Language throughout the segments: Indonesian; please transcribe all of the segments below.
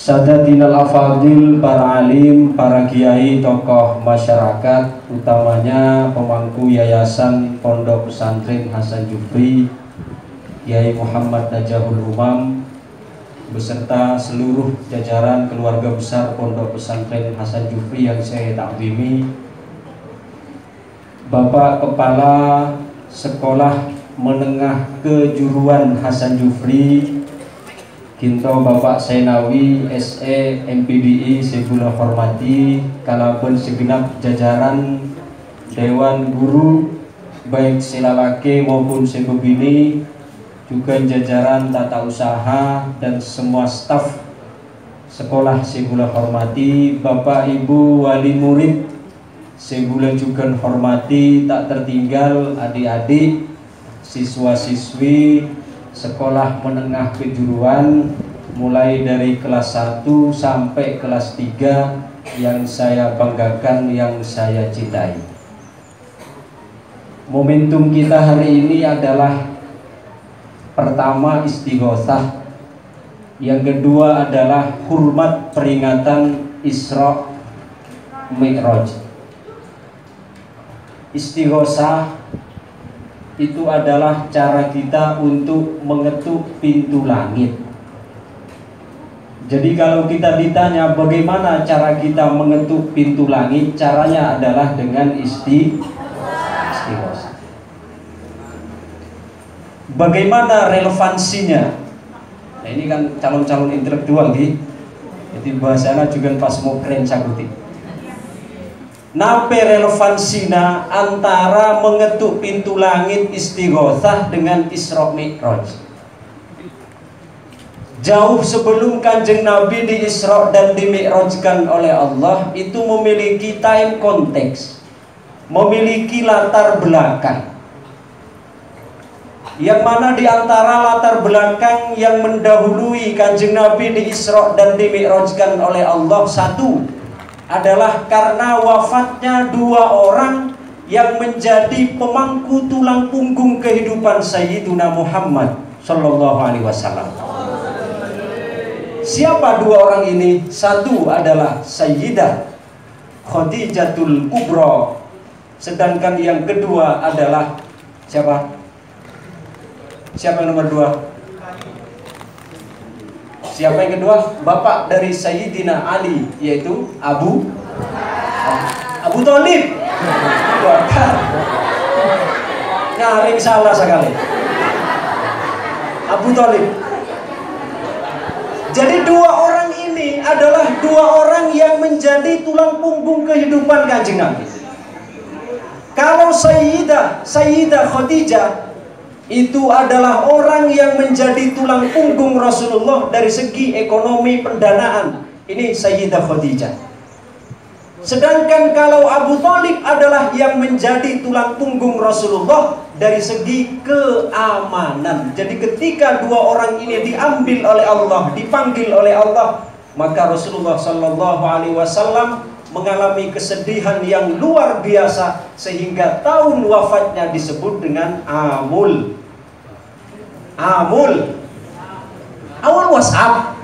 Sadatinal afadil, para alim, para kiai, tokoh masyarakat, utamanya pemangku Yayasan Pondok Pesantren Hasan Jufri, Kiai Muhammad Najahul Umam, beserta seluruh jajaran keluarga besar Pondok Pesantren Hasan Jufri yang saya takzimi, Bapak Kepala Sekolah Menengah Kejuruan Hasan Jufri, Kinto Bapak Senawi SE MPDI Segula hormati, kalaupun segenap jajaran Dewan Guru baik selalake maupun sebebini, juga jajaran tata usaha dan semua staf sekolah Segula hormati, Bapak Ibu wali murid Segula juga hormati, tak tertinggal adik-adik siswa-siswi sekolah menengah kejuruan mulai dari kelas 1 sampai kelas 3 yang saya banggakan, yang saya cintai. Momentum kita hari ini adalah pertama istighosah, yang kedua adalah hormat peringatan Isra Mi'raj. Istighosah itu adalah cara kita untuk mengetuk pintu langit. Jadi kalau kita ditanya bagaimana cara kita mengetuk pintu langit, caranya adalah dengan istighosah. Bagaimana relevansinya? Nah, ini kan calon-calon intelektual nih. Jadi bahasanya juga pas mau keren saguti. Nape relevansinya antara mengetuk pintu langit istighosah dengan Isra Mi'raj? Jauh sebelum Kanjeng Nabi di Isra dan di Mi'rajkan oleh Allah, itu memiliki time konteks, memiliki latar belakang. Yang mana di antara latar belakang yang mendahului Kanjeng Nabi di Isra dan di Mi'rajkan oleh Allah, satu adalah karena wafatnya dua orang yang menjadi pemangku tulang punggung kehidupan Sayyiduna Muhammad Sallallahu Alaihi Wasallam. Siapa dua orang ini? Satu adalah Sayyidah Khadijatul Kubra, sedangkan yang kedua adalah siapa? Siapa yang nomor dua? Siapa yang kedua? Bapak dari Sayyidina Ali, yaitu Abu Thalib. Nyaring salah sekali. Abu Thalib. Jadi dua orang ini adalah dua orang yang menjadi tulang punggung kehidupan Kanjeng Nabi. Kalau Sayyidah Khadijah itu adalah orang yang menjadi tulang punggung Rasulullah dari segi ekonomi pendanaan. Ini Sayyidah Khadijah. Sedangkan kalau Abu Thalib adalah yang menjadi tulang punggung Rasulullah dari segi keamanan. Jadi ketika dua orang ini diambil oleh Allah, dipanggil oleh Allah, maka Rasulullah Sallallahu Alaihi Wasallam mengalami kesedihan yang luar biasa sehingga tahun wafatnya disebut dengan Amul WhatsApp,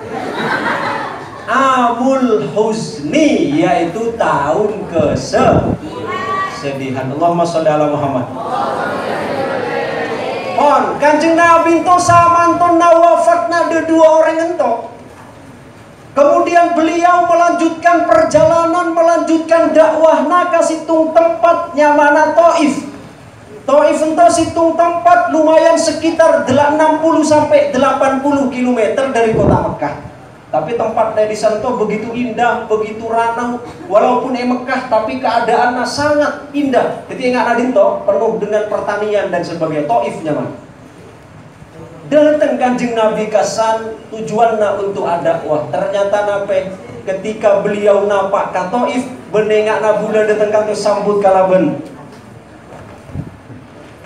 Amul Huzni, yaitu tahun kesedihan. Allahumma sholli ala Muhammad. Kanjeng Nabi itu samantona wafatna de dua orang ento. Kemudian beliau melanjutkan perjalanan, melanjutkan dakwahna ke situng tempatnya mana Taif. Taif itu situng tempat lumayan sekitar 60 sampai 80 km dari kota Mekah. Tapi tempatnya di sana begitu indah, begitu ranau. Walaupun Mekah, tapi keadaannya sangat indah. Jadi ingat adinto penuh dengan pertanian dan sebagainya. Taif nyaman. Datang Kanjeng Nabi kasan tujuannya untuk dakwah. Ternyata nape ketika beliau napak ke Taif, benengak nabula datang ke sambut kalaben.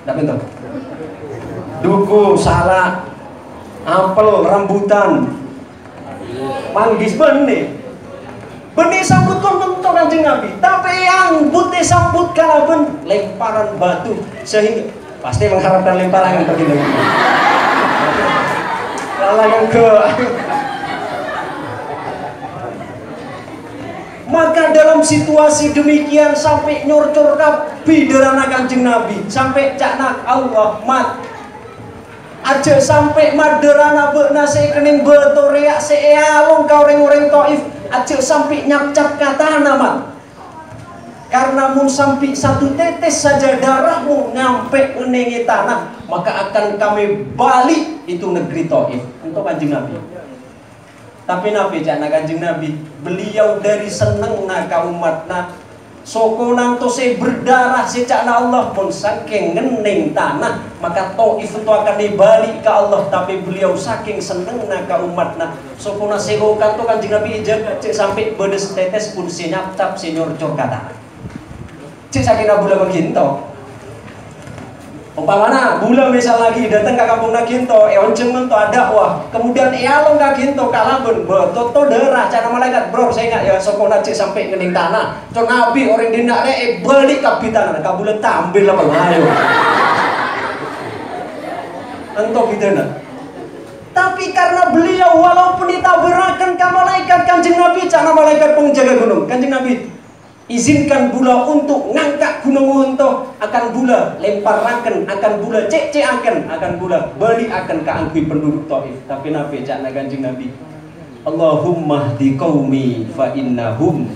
Tapi itu duku, salak, apel, rambutan, manggis benih sambut kon Kanjeng Nabi. Tapi yang putih sambut kalaben lemparan batu, sehingga pasti mengharapkan lemparan yang begini. Kalau yang ke Maka dalam situasi demikian sampai nyorcor kabi derana Kanjeng Nabi, sampai caknak Allah mat aja sampai maderana beuna sekening betoreak sealong ka orang-orang Taif aja sampai nyap-cap katana mat. Karena mun sampai satu tetes saja darahmu nyampe menengi tanah, maka akan kami balik itu negeri Taif untuk Kanjeng Nabi. Tapi Nabi cakna Kanjeng Nabi, beliau dari seneng ka umatna soko nanto se berdarah se cakna Allah pun saking ngening tanah, maka Taif itu akan dibalik ke Allah. Tapi beliau saking seneng ka umatna soko na sego kanto Kanjeng Nabi jaga cek sampai bedes tetes pun se nyap-cap se nyorcor kata cek saking abula beginto. Umpamana bula misal lagi datang ke kampung Naginto, onceng mento ada wah, kemudian ialong Naginto kalabun, betul derah cara malaikat bro, saya ingat ya sokona cek sampai kening tanah, so nabi orang dina balik kapitan, kabulan tampil lah ayo, entok gitu nah. Tapi karena beliau walaupun ditaburakan ke malaikat Kanjeng Nabi, cara malaikat penjaga gunung, Kanjeng Nabi izinkan bula untuk ngangkat gunung untuk akan bula lemparakan akan bula cek akan bula balik akan keangkui penduduk Taif. Tapi Nabi cakna Kanjeng Nabi, Allahumma hdi qaumi fa innahum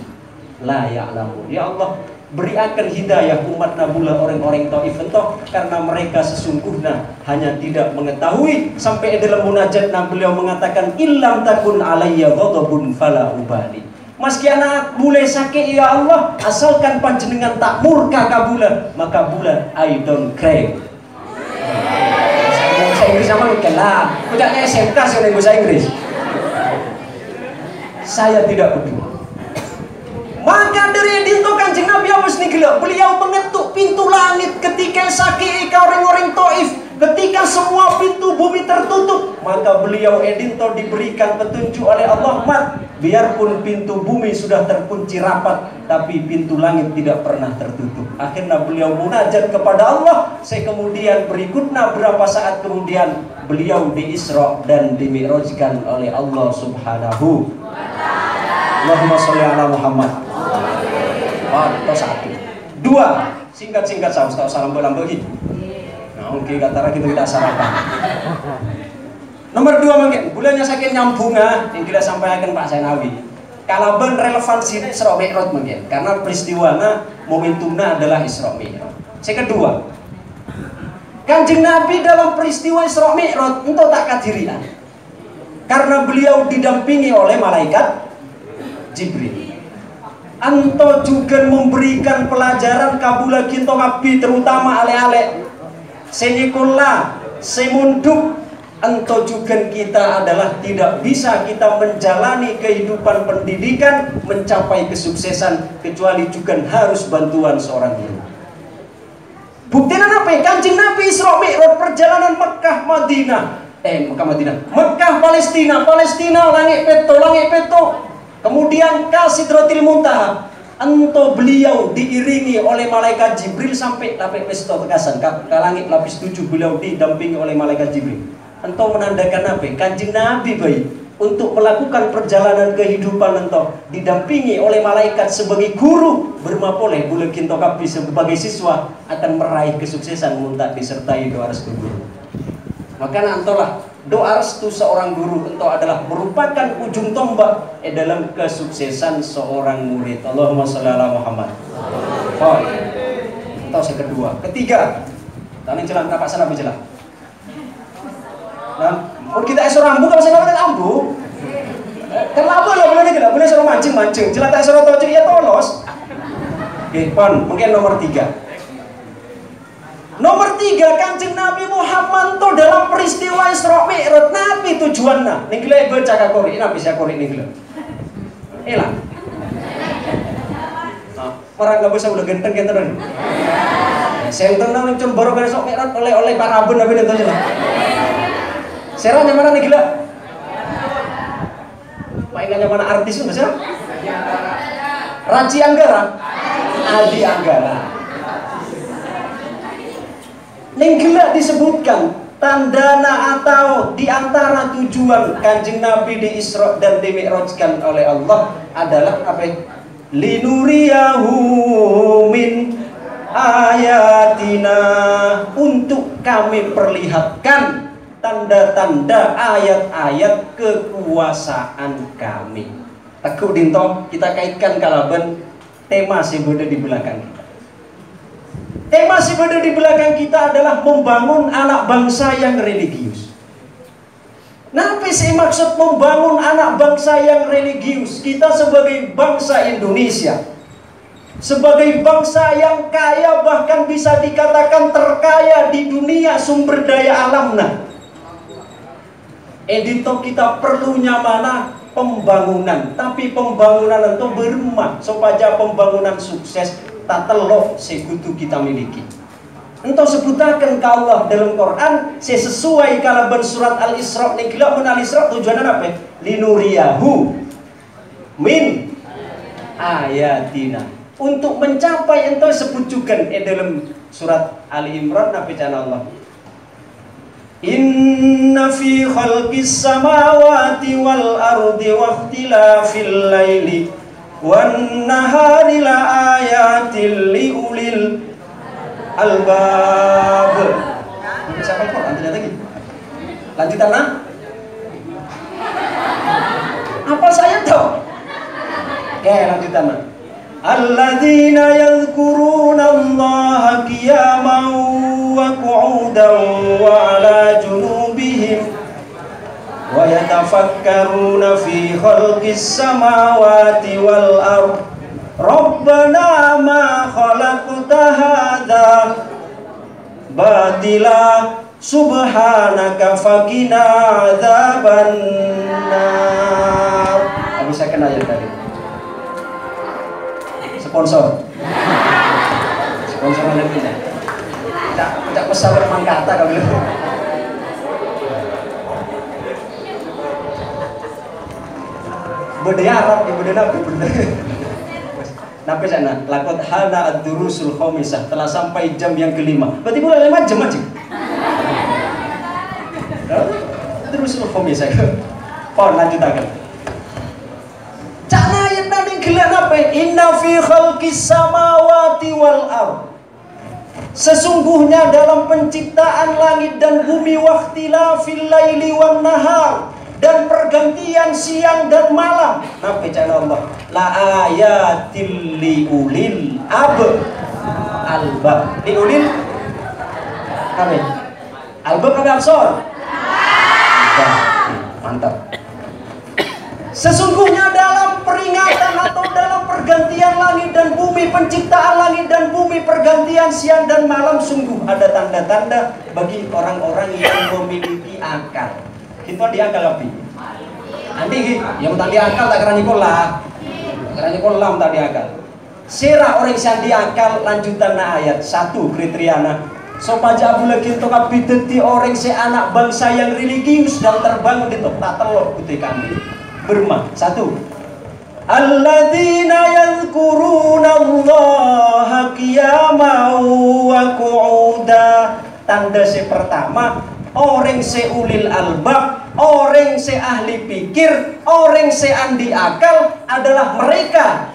la ya'lamun. Ya Allah, beri akan hidayah umat nabula orang-orang Taif entoh karena mereka sesungguhnya hanya tidak mengetahui. Sampai dalam munajat beliau mengatakan illam takun alayya ghadabun fala ubali. Meski anak mulai sakit ya Allah, asalkan panjenengan tak murka kabula, maka bulan I don't care. Bahasa Inggris sama mikir lah, kudaknya SMK sih bahasa Inggris. Saya tidak peduli. Maka dari dinto Kanjeng Nabi Abbas Nigla, beliau mengetuk pintu langit ketika sakit ke orang-orang Taif. Ketika semua pintu bumi tertutup, maka beliau edinto diberikan petunjuk oleh Allah mat. Biarpun pintu bumi sudah terkunci rapat, tapi pintu langit tidak pernah tertutup. Akhirnya beliau munajat kepada Allah. Kemudian berikutnya berapa saat kemudian beliau di-Isra dan di-Mi'rajkan oleh Allah Subhanahu wa ta'ala. Allahumma sholli ala Muhammad. Itu satu. Dua, singkat-singkat salam belambahi. Oke, kata kita sarapan. Nomor dua mungkin, bulannya sakit nyambunga yang kita sampaikan Pak Sainawi. Kalau ben relevansi Isra Mi'raj mungkin, karena peristiwanya momentumnya adalah Isra Mi'raj. Yang kedua, Kanjeng Nabi dalam peristiwa Isra Mi'raj itu tak kadirian, karena beliau didampingi oleh malaikat Jibril. Anto juga memberikan pelajaran kabula kinto kabi terutama ale-ale senikola, semunduk. Entah juga kita adalah tidak bisa kita menjalani kehidupan pendidikan mencapai kesuksesan kecuali juga harus bantuan seorang guru. Buktinya apa? Kanjeng Nabi Isra Mi'raj perjalanan Mekah Madinah, Mekah Palestina langit peto, kemudian ke Sidratil Muntaha. Entah beliau diiringi oleh malaikat Jibril sampai lapis pesto tekasan ke langit lapis 7 beliau didampingi oleh malaikat Jibril. Entah menandakan apa? Kanjeng Nabi baik untuk melakukan perjalanan kehidupan entah didampingi oleh malaikat sebagai guru bermapoleh boleh kinto kapi sebagai siswa akan meraih kesuksesan muntak disertai doa restu guru. Maka entahlah doa restu seorang guru entah adalah merupakan ujung tombak dalam kesuksesan seorang murid. Allahumma sholli ala Muhammad. Entah yang kedua, ketiga, tadi jelas tak pasal apa jelas. Nah, kita esok rambu kalau saya dapat ambu, kenapa lo boleh suruh mancing, jelas tak suruh tahu ya tolos. Oke, mungkin nomor 3. Nomor 3, Kanjeng Nabi Muhammad tuh dalam peristiwa Isra Mi'raj Nabi tujuannya. Ninggle baca ka Qur'an, Nabi saya Qur'an ninggle. Elah. Orang nggak bisa udah genteng terus. Saya tenang mencum baru kan Isra Mi'raj oleh parabun Nabi itu jelas. Seranya mana nih gila? Mainannya mana artis itu siapa? Raji Anggara, Adi Anggara. Ning gila disebutkan tandana atau diantara tujuan Kanjeng Nabi di Isra dan di Mi'rajkan oleh Allah adalah apa? linuriyahu min ayatina, untuk kami perlihatkan tanda-tanda ayat-ayat kekuasaan kami. Teguh dinto kita kaitkan kalaban tema sebeda di belakang kita. Tema sebeda di belakang kita adalah membangun anak bangsa yang religius. Nah, apa sih maksud membangun anak bangsa yang religius? Kita sebagai bangsa Indonesia, sebagai bangsa yang kaya, bahkan bisa dikatakan terkaya di dunia sumber daya alamnya, edito kita perlunya mana? Pembangunan. Tapi pembangunan itu bermah supaya pembangunan sukses tak telok sekutu kita miliki. Entah sebutakan ke Allah dalam Quran sesuai kalaban surat Al-Isra nih gila mun Al-Isra tujuannya apa? Linuriyahu min ayatina, untuk mencapai entah sebutjukan dalam surat Ali Imran nabi cana Allah. Inna fi khalqis samawati wal ardi wa ikhtilafil laili wan nahari la ayatil liulil albab. Bisa kan Quran ternyata gitu. Lanjutan nah. Apa saya tahu? Oke, lanjutan nah. Alladzina yadhkuruna Allaha qiyaman wa qu'udan wa 'ala junubihim wa yatafakkaruna fi khalqis samawati wal ardh Rabbana ma khalaqta hadza batila subhanaka faqina adzabannar. Habis saya kenal ya tadi. Sponsor ada bisa. Tidak pesawat mangkata kami. Beda Arab di beda Nabi bener. Nabi sana lakot hana ad-durusul khamisah, telah sampai jam yang kelima. Berarti mulai 5 jam aja. Ad-durusul khamisah. Pon lanjutakan. Cana yang nanti gelar apa? Inna fi khalqis samawati wal ardh. Sesungguhnya dalam penciptaan langit dan bumi, wakhtilafil laili wan nahar, dan pergantian siang dan malam. Nabi cana Allah, la ayatil liulil albab. Liulil apa? Albab apa absor? Mantap. Sesungguhnya dalam peringatan atau dalam pergantian langit dan bumi, penciptaan langit dan bumi, pergantian siang dan malam, sungguh ada tanda-tanda bagi orang-orang yang memiliki akal. Kita diakal lebih. Nanti yang tadi akal tak kerani kolah, kerani kolam tadi akal. Sera orang yang diakal lanjutan ayat 1 kriteriana. Sopaja abu lagi untuk abideti orang se anak bangsa yang religius dan terbangun di tak telok putih kami. Bermah 1. Alladzina yadhkuruna Allaha qiyaman wa qu'uda. Tanda se pertama, orang se ulil albab, orang se ahli pikir, orang se andi akal adalah mereka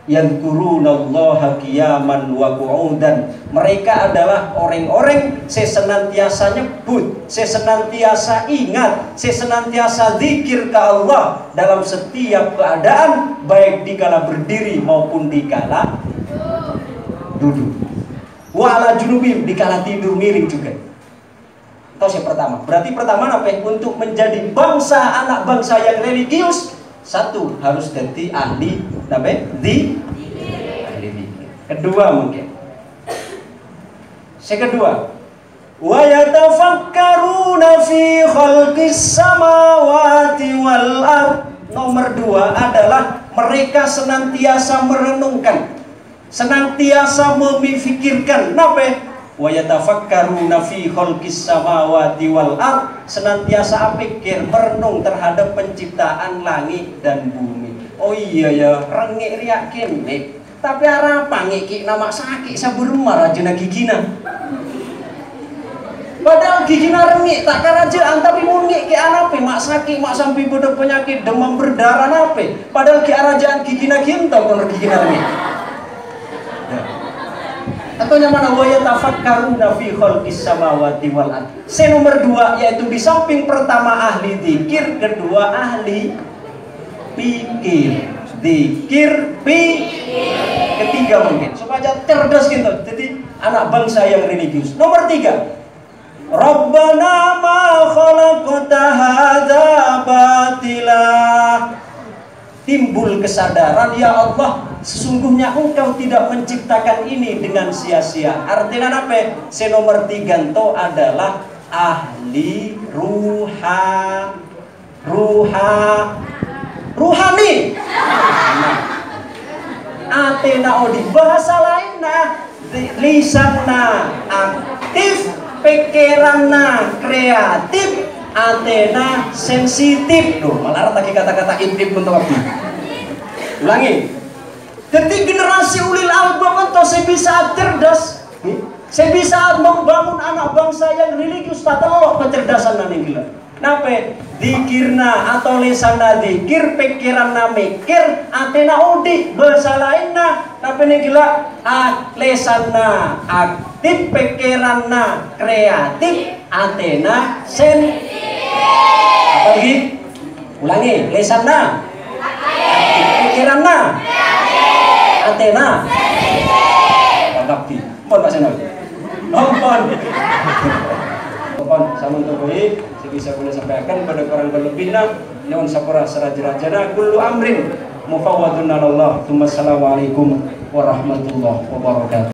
yadhkurunallaha qiyaman wa qu'udan. Mereka adalah orang-orang senantiasa nyebut, senantiasa ingat, senantiasa zikir ke Allah dalam setiap keadaan, baik dikala berdiri maupun dikala duduk. Wa ala junubim, dikala tidur miring juga. Itu yang pertama. Berarti pertama apa? Untuk menjadi bangsa, anak bangsa yang religius, 1 harus jadi ahli apa? Ahli zikir. Kedua mungkin. Kedua, wa yatafakkaruna fi khalqis samawati wal ardh. Nomor 2 adalah mereka senantiasa merenungkan, senantiasa memikirkan apa? Wa yatafakkaruna fi khalqis samawati wal ardh, senantiasa pikir, merenung terhadap penciptaan langit dan bumi. Oh iya ya, rengek riak kene. Tapi arah apa ngeki nama sakit sabur marah jena gigina. Padahal gigi narengik tak karajaan tapi mungik ke anape mak sakit mak sampai bodoh penyakit demam berdarah nape. Padahal ke arajaan gigi naginta kono gigi narengik. Ya. Atau yang mana wa yatafakkaruna fi khalqis samawati wal ard. Nomor 2 yaitu di samping pertama ahli zikir, kedua ahli pikir. Zikir ketiga mungkin supaya cerdas gitu. Jadi anak bangsa yang religius. Nomor 3. Rabbana ma khalaqta hadza batila. Timbul kesadaran, ya Allah, sesungguhnya Engkau tidak menciptakan ini dengan sia-sia. Artinya apa? Nomor 3 itu adalah ahli ruhani. Atena odi bahasa lainnya lisanna aktif, pikiranna kreatif, atena sensitif. Duh, malah lagi kata-kata intip untuk apa? Ulangi. Jadi generasi ulil albab itu saya bisa cerdas, saya bisa membangun anak bangsa yang religius. Tak telok kecerdasan nanti gila. Nape? Dikirna atau lesana dikir, pikiranna mikir, atena udi bahasa lainnya. Nape nih gila? Lesana aktif, pikiranna kreatif, atena sensitif. Apa lagi? Ulangi. Lesana aktif, pikiranna atena sensitif. Mohon Pak Senol. Mohon. Samun terbaik bisa boleh sampaikan pada orang berlebihnya nyawan sapura serajana kullu amrin mufawwadun Allah. Assalamualaikum warahmatullahi wabarakatuh.